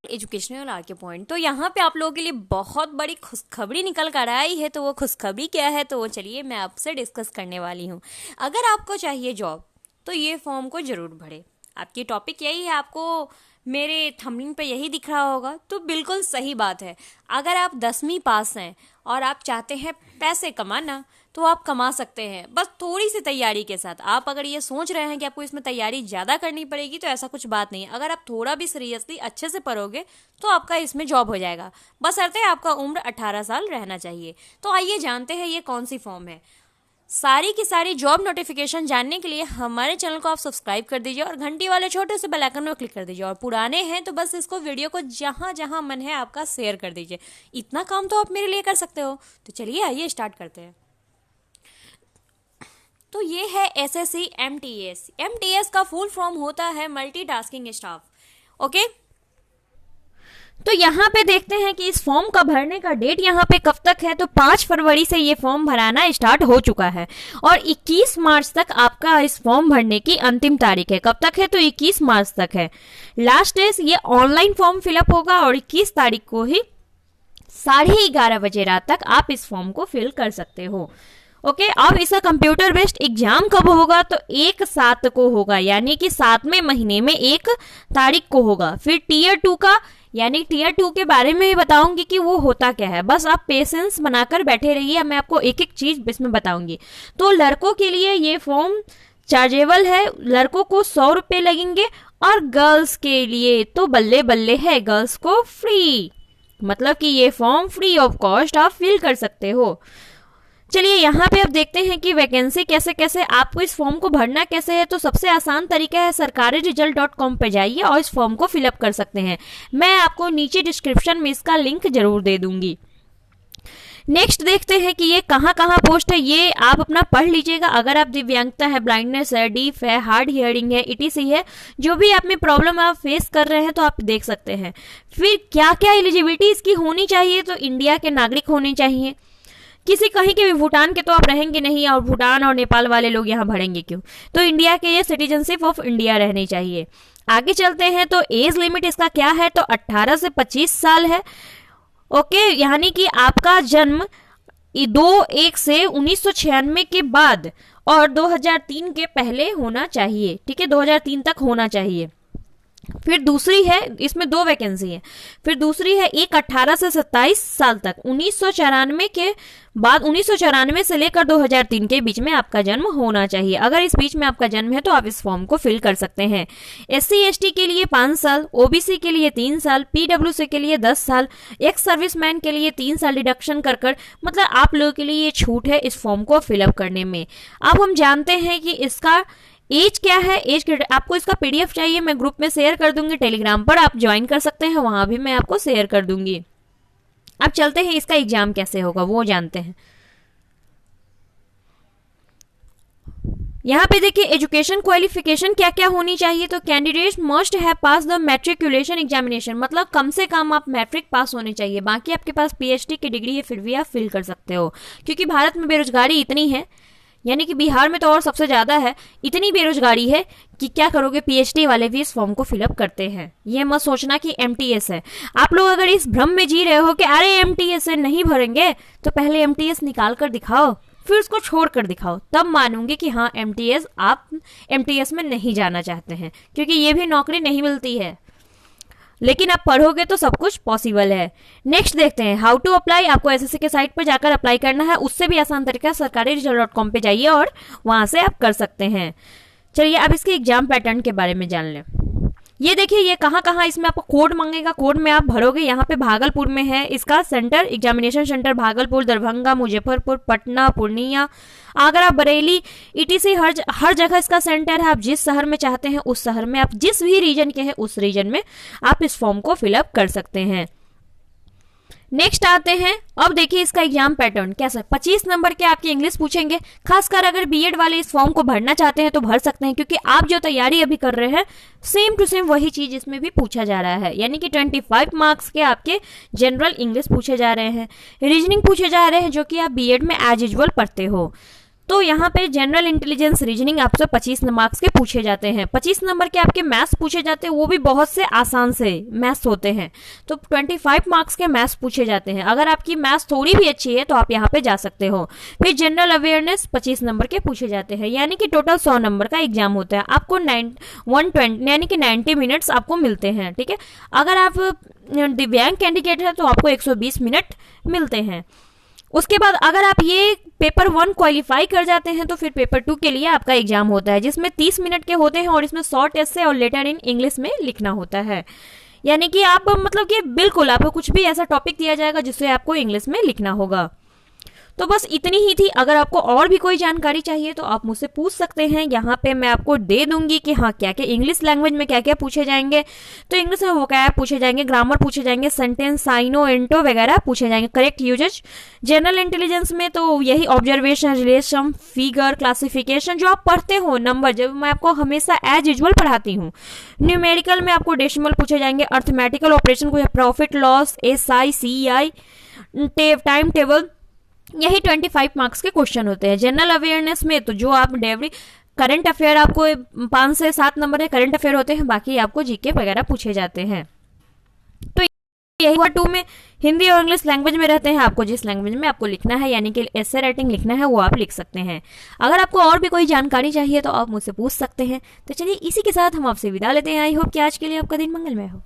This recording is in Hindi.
एजुकेशनल आर के पॉइंट। तो यहाँ पे आप लोगों के लिए बहुत बड़ी खुशखबरी निकल कर आई है। तो वो खुशखबरी क्या है, तो वो चलिए मैं आपसे डिस्कस करने वाली हूँ। अगर आपको चाहिए जॉब तो ये फॉर्म को जरूर भरें। आपकी टॉपिक यही है, आपको मेरे थंबनेल पे यही दिख रहा होगा, तो बिल्कुल सही बात है। अगर आप 10वीं पास हैं और आप चाहते हैं पैसे कमाना, तो आप कमा सकते हैं, बस थोड़ी सी तैयारी के साथ। आप अगर ये सोच रहे हैं कि आपको इसमें तैयारी ज़्यादा करनी पड़ेगी, तो ऐसा कुछ बात नहीं है। अगर आप थोड़ा भी सीरियसली अच्छे से पढ़ोगे तो आपका इसमें जॉब हो जाएगा, बशर्ते आपका उम्र 18 साल रहना चाहिए। तो आइए जानते हैं ये कौन सी फॉर्म है। सारी की सारी जॉब नोटिफिकेशन जानने के लिए हमारे चैनल को आप सब्सक्राइब कर दीजिए और घंटी वाले छोटे से बेल आइकन में क्लिक कर दीजिए। और पुराने हैं तो बस इसको वीडियो को जहां जहां मन है आपका शेयर कर दीजिए। इतना काम तो आप मेरे लिए कर सकते हो। तो चलिए आइए स्टार्ट करते हैं। तो ये है एसएससी एमटीएस। एमटीएस का फुल फॉर्म होता है मल्टीटास्किंग स्टाफ। ओके, तो यहाँ पे देखते हैं कि इस फॉर्म का भरने का डेट यहाँ पे कब तक है। तो 5 फरवरी से ये फॉर्म भराना स्टार्ट हो चुका है और 21 मार्च तक आपका इस फॉर्म भरने की अंतिम तारीख है। कब तक है, तो 21 मार्च तक है लास्ट डेट। ये ऑनलाइन फॉर्म फिलअप होगा और 21 तारीख को ही 11:30 बजे रात तक आप इस फॉर्म को फिल कर सकते हो। ओके, अब इसका कंप्यूटर बेस्ड एग्जाम कब होगा, तो 1/7 को होगा, यानी कि 7वें महीने में 1 तारीख को होगा। फिर टीयर 2 का, यानी टीयर 2 के बारे में भी बताऊंगी कि वो होता क्या है। बस आप पेशेंस बनाकर बैठे रहिए, मैं आपको एक एक चीज इसमें बताऊंगी। तो लड़कों के लिए ये फॉर्म चार्जेबल है, लड़कों को 100 रुपये लगेंगे और गर्ल्स के लिए तो बल्ले बल्ले है, गर्ल्स को फ्री। मतलब कि ये फॉर्म फ्री ऑफ कॉस्ट आप फिल कर सकते हो। चलिए यहाँ पे अब देखते हैं कि वैकेंसी कैसे कैसे आपको इस फॉर्म को भरना कैसे है। तो सबसे आसान तरीका है, sarkariresult.com पे जाइए और इस फॉर्म को फिलअप कर सकते हैं। मैं आपको नीचे डिस्क्रिप्शन में इसका लिंक जरूर दे दूंगी। नेक्स्ट देखते हैं कि ये कहाँ कहाँ पोस्ट है, ये आप अपना पढ़ लीजिएगा। अगर आप दिव्यांगता है, ब्लाइंडनेस है, डीफ है, हार्ड हियरिंग है, ईटीसी है, जो भी आप में प्रॉब्लम आप फेस कर रहे हैं तो आप देख सकते हैं। फिर क्या क्या एलिजिबिलिटी इसकी होनी चाहिए, तो इंडिया के नागरिक होने चाहिए। किसी कहीं के भी, भूटान के तो आप रहेंगे नहीं, और भूटान और नेपाल वाले लोग यहाँ भरेंगे क्यों, तो इंडिया के ये सिटीजनशिप ऑफ इंडिया रहनी चाहिए। आगे चलते हैं तो एज लिमिट इसका क्या है, तो 18 से 25 साल है। ओके, यानी कि आपका जन्म 2/1 से 1996 के बाद और 2003 के पहले होना चाहिए। ठीक है, 2003 तक होना चाहिए। फिर दूसरी है, इसमें 2 वैकेंसी है। फिर दूसरी है एक 18 से 27 साल तक, 1994 के बाद, 1994 से लेकर 2003 के बीच में आपका जन्म होना चाहिए। अगर इस बीच में आपका जन्म है तो आप इस फॉर्म को फिल कर सकते हैं। SC ST के लिए 5 साल, OBC के लिए 3 साल, PWC के लिए 10 साल, एक्स सर्विसमैन के लिए 3 साल डिडक्शन कर मतलब आप लोगों के लिए ये छूट है इस फॉर्म को फिलअप करने में। अब हम जानते हैं कि इसका एज क्या है। एज आपको इसका PDF चाहिए, मैं ग्रुप में शेयर कर दूंगी, टेलीग्राम पर आप ज्वाइन कर सकते हैं, वहां भी मैं आपको शेयर कर दूंगी। अब चलते हैं इसका एग्जाम कैसे होगा वो जानते हैं। यहाँ पे देखिए एजुकेशन क्वालिफिकेशन क्या क्या होनी चाहिए, तो candidate must have pass the matriculation examination, मतलब कम से कम आप मैट्रिक पास होने चाहिए। बाकी आपके पास PhD की डिग्री है फिर भी आप फिल कर सकते हो, क्योंकि भारत में बेरोजगारी इतनी है, यानी कि बिहार में तो और सबसे ज्यादा है, इतनी बेरोजगारी है कि क्या करोगे, PhD वाले भी इस फॉर्म को फिलअप करते हैं। ये मत सोचना कि MTS है। आप लोग अगर इस भ्रम में जी रहे हो कि अरे MTS है नहीं भरेंगे, तो पहले MTS निकाल कर दिखाओ, फिर उसको छोड़ कर दिखाओ, तब मानूंगी कि हाँ MTS, आप MTS में नहीं जाना चाहते हैं, क्योंकि ये भी नौकरी नहीं मिलती है, लेकिन आप पढ़ोगे तो सब कुछ पॉसिबल है। नेक्स्ट देखते हैं हाउ टू अप्लाई। आपको SSC के साइट पर जाकर अप्लाई करना है, उससे भी आसान तरीका sarkariresult.com पे जाइए और वहां से आप कर सकते हैं। चलिए अब इसके एग्जाम पैटर्न के बारे में जान लें। ये देखिए ये कहाँ कहाँ इसमें आपको कोड मांगेगा, कोड में आप भरोगे। यहाँ पे भागलपुर में है इसका centre, examination centre Bhagalpur, Darbhanga, Muzaffarpur, Patna, Purnia, Agra, Bareilly, ETC, हर जगह इसका सेंटर है। आप जिस शहर में चाहते हैं उस शहर में, आप जिस भी रीजन के हैं उस रीजन में आप इस फॉर्म को फिलअप कर सकते हैं। नेक्स्ट आते हैं, अब देखिए इसका एग्जाम पैटर्न कैसा है। 25 नंबर के आपके इंग्लिश पूछेंगे, खासकर अगर BEd वाले इस फॉर्म को भरना चाहते हैं तो भर सकते हैं, क्योंकि आप जो तैयारी अभी कर रहे हैं सेम टू सेम वही चीज इसमें भी पूछा जा रहा है। यानी कि 25 मार्क्स के आपके जनरल इंग्लिश पूछे जा रहे हैं, रीजनिंग पूछे जा रहे हैं, जो कि आप BEd में एज यूजुअल पढ़ते हो। तो यहाँ पे जनरल इंटेलिजेंस रीजनिंग आपसे 25 मार्क्स के पूछे जाते हैं। 25 नंबर के आपके मैथ्स पूछे जाते हैं, वो भी बहुत से आसान से मैथ्स होते हैं। तो 25 मार्क्स के मैथ्स पूछे जाते हैं। अगर आपकी मैथ्स थोड़ी भी अच्छी है तो आप यहाँ पे जा सकते हो। फिर जनरल अवेयरनेस 25 नंबर के पूछे जाते हैं, यानी कि टोटल 100 नंबर का एग्जाम होता है। आपको 120 यानी कि 90 मिनट्स आपको मिलते हैं, ठीक है। अगर आप दिव्यांग कैंडिडेट है तो आपको 120 मिनट मिलते हैं। उसके बाद अगर आप ये पेपर 1 क्वालिफाई कर जाते हैं तो फिर पेपर 2 के लिए आपका एग्जाम होता है, जिसमें 30 मिनट के होते हैं और इसमें शॉर्ट एस्से और लेटर इन इंग्लिश में लिखना होता है। यानी कि आप मतलब कि बिल्कुल आपको कुछ भी ऐसा टॉपिक दिया जाएगा जिससे आपको इंग्लिश में लिखना होगा। तो बस इतनी ही थी। अगर आपको और भी कोई जानकारी चाहिए तो आप मुझसे पूछ सकते हैं। यहाँ पे मैं आपको दे दूंगी कि हाँ क्या क्या इंग्लिश लैंग्वेज में क्या क्या पूछे जाएंगे। तो इंग्लिश में वोकैब पूछे जाएंगे, ग्रामर पूछे जाएंगे, सेंटेंस, साइनो, इंटो वगैरह पूछे जाएंगे, करेक्ट यूजेज। जनरल इंटेलिजेंस में तो यही ऑब्जर्वेशन, रिलेशन, फिगर, क्लासिफिकेशन जो आप पढ़ते हो, नंबर जब मैं आपको हमेशा एज यूजुअल पढ़ाती हूँ। न्यूमेरिकल में आपको डेसिमल पूछे जाएंगे, अर्थमेटिकल ऑपरेशन को profit loss, SI, CI, time table, यही 25 मार्क्स के क्वेश्चन होते हैं। जनरल अवेयरनेस में तो जो आप डेली करंट अफेयर आपको 5 से 7 नंबर के करंट अफेयर होते हैं, बाकी आपको जीके वगैरह पूछे जाते हैं। तो यही हुआ 2 में हिंदी और इंग्लिश लैंग्वेज में रहते हैं। आपको जिस लैंग्वेज में आपको लिखना है यानी कि एसे राइटिंग लिखना है वो आप लिख सकते हैं। अगर आपको और भी कोई जानकारी चाहिए तो आप मुझसे पूछ सकते हैं। तो चलिए इसी के साथ हम आपसे विदा लेते हैं। आई होप कि आज के लिए आपका दिन मंगलमय हो।